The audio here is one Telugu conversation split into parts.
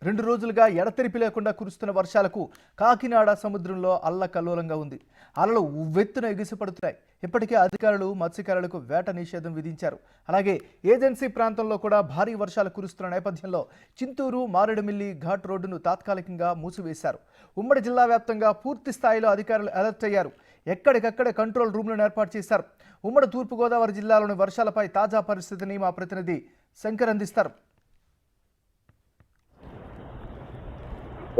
2 రోజులుగా ఎడతెరిపి లేకుండా కురుస్తున్న వర్షాలకు కాకినాడ సముద్రంలో అల్లకల్లోలంగా ఉంది. అలలు ఉవ్వెత్తున ఎగిసిపడుతున్నాయి. ఇప్పటికే అధికారులు మత్స్యకారులకు వేట నిషేధం విధించారు. అలాగే ఏజెన్సీ ప్రాంతంలో కూడా భారీ వర్షాలు కురుస్తున్న నేపథ్యంలో చింతూరు మారేడుమిల్లి ఘాట్ రోడ్డును తాత్కాలికంగా మూసివేశారు. ఉమ్మడి జిల్లా వ్యాప్తంగా పూర్తి స్థాయిలో అధికారులు అలర్ట్ అయ్యారు. ఎక్కడికక్కడే కంట్రోల్ రూమ్లను ఏర్పాటు చేశారు. ఉమ్మడి తూర్పుగోదావరి జిల్లాలోని వర్షాలపై తాజా పరిస్థితిని మా ప్రతినిధి శంకర్ అందిస్తారు.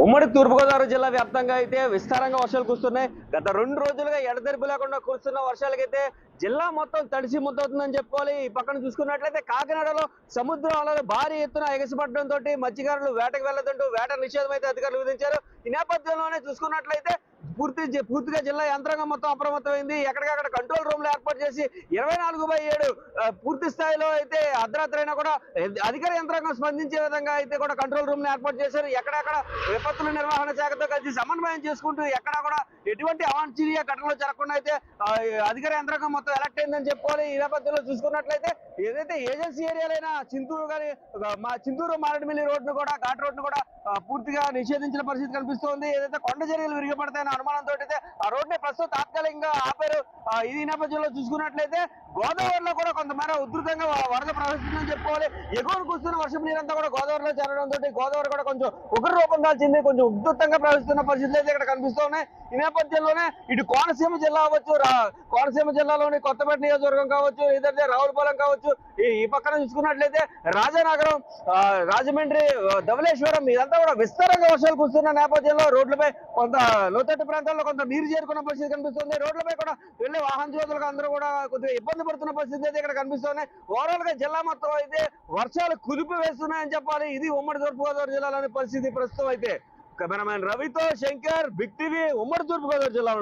ఉమ్మడి తూర్పుగోదావరి జిల్లా వ్యాప్తంగా అయితే విస్తారంగా వర్షాలు కురుస్తున్నాయి. గత 2 రోజులుగా ఎడతెరిపి లేకుండా కురుస్తున్న వర్షాలకైతే జిల్లా మొత్తం తడిసి ముద్దవుతుందని చెప్పుకోవాలి. ఈ పక్కన చూసుకున్నట్లయితే కాకినాడలో సముద్రం అలలు భారీ ఎత్తున ఎగసిపడడంతో మత్స్యకారులు వేటకు వెళ్లదంటూ వేట నిషేధం అయితే అధికారులు విధించారు. ఈ నేపథ్యంలోనే చూసుకున్నట్లయితే పూర్తిగా జిల్లా యంత్రాంగం మొత్తం అప్రమత్తమైంది. ఎక్కడికక్కడ కంట్రోల్ రూమ్లు ఏర్పాటు చేసి 24/7 పూర్తి స్థాయిలో అయితే అర్ధరాత్రైనా కూడా అధికార యంత్రాంగం స్పందించే విధంగా అయితే కూడా కంట్రోల్ రూమ్ ఏర్పాటు చేశారు. ఎక్కడెక్కడ విపత్తుల నిర్వహణ శాఖతో కలిసి సమన్వయం చేసుకుంటూ ఎక్కడ కూడా ఎటువంటి అవాంఛనీయ ఘటనలు జరగకుండా అయితే అధికార యంత్రాంగం మొత్తం ఎలక్ట్ అయిందని చెప్పుకోవాలి. ఈ నేపథ్యంలో చూసుకున్నట్లయితే ఏదైతే ఏజెన్సీ ఏరియాలైనా చింతూరు మారేడుమిల్లి రోడ్డును కూడా ఘాట్ రోడ్డును కూడా పూర్తిగా నిషేధించిన పరిస్థితి కనిపిస్తోంది. ఏదైతే కొండ చర్యలు విరిగిపడతాయన్న అనుమానంతో అయితే ఆ రోడ్డుని ప్రస్తుతం తాత్కాలికంగా ఆపారు. ఈ నేపథ్యంలో చూసుకున్నట్లయితే గోదావరిలో కూడా కొంతమేర ఉధృతంగా వరద ప్రవహిస్తుందని చెప్పుకోవాలి. ఎగువను కురుస్తున్న వర్షం నీరంతా కూడా గోదావరిలో చేరడంతో గోదావరి కూడా కొంచెం ఉగ్ర రూపం దాల్చింది. కొంచెం ఉధృతంగా ప్రవహిస్తున్న పరిస్థితులు అయితే ఇక్కడ కనిపిస్తున్నాయి. ఈ నేపథ్యంలోనే ఇటు కోనసీమ జిల్లా అవ్వచ్చు, కోనసీమ జిల్లాలోని కొత్తపేట నియోజకవర్గం కావచ్చు, లేదంటే రావులపాలెం కావచ్చు, ఈ పక్కన చూసుకున్నట్లయితే రాజానగరం, రాజమండ్రి, ధవళేశ్వరం ఇదంతా కూడా విస్తారంగా వర్షాలు కురుస్తున్న నేపథ్యంలో రోడ్లపై కొంత లోతట్టు ప్రాంతాల్లో కొంత నీరు చేరుకున్న పరిస్థితి కనిపిస్తుంది. రోడ్లపై కూడా వెళ్లే వాహన చోదకులకు అందరూ కూడా కొద్దిగా ఇబ్బంది పడుతున్న పరిస్థితి అయితే ఇక్కడ కనిపిస్తున్నాయి. ఓవరాల్ గా జిల్లా మొత్తం అయితే వర్షాలు కుదిపి వేస్తున్నాయని చెప్పాలి. ఇది ఉమ్మడి తూర్పుగోదావరి జిల్లాలోని పరిస్థితి ప్రస్తుతం అయితే. కెమెరామెన్ రవితో శంకర్, బిగ్ టీవీ, ఉమ్మడి తూర్పుగోదావరి జిల్లా.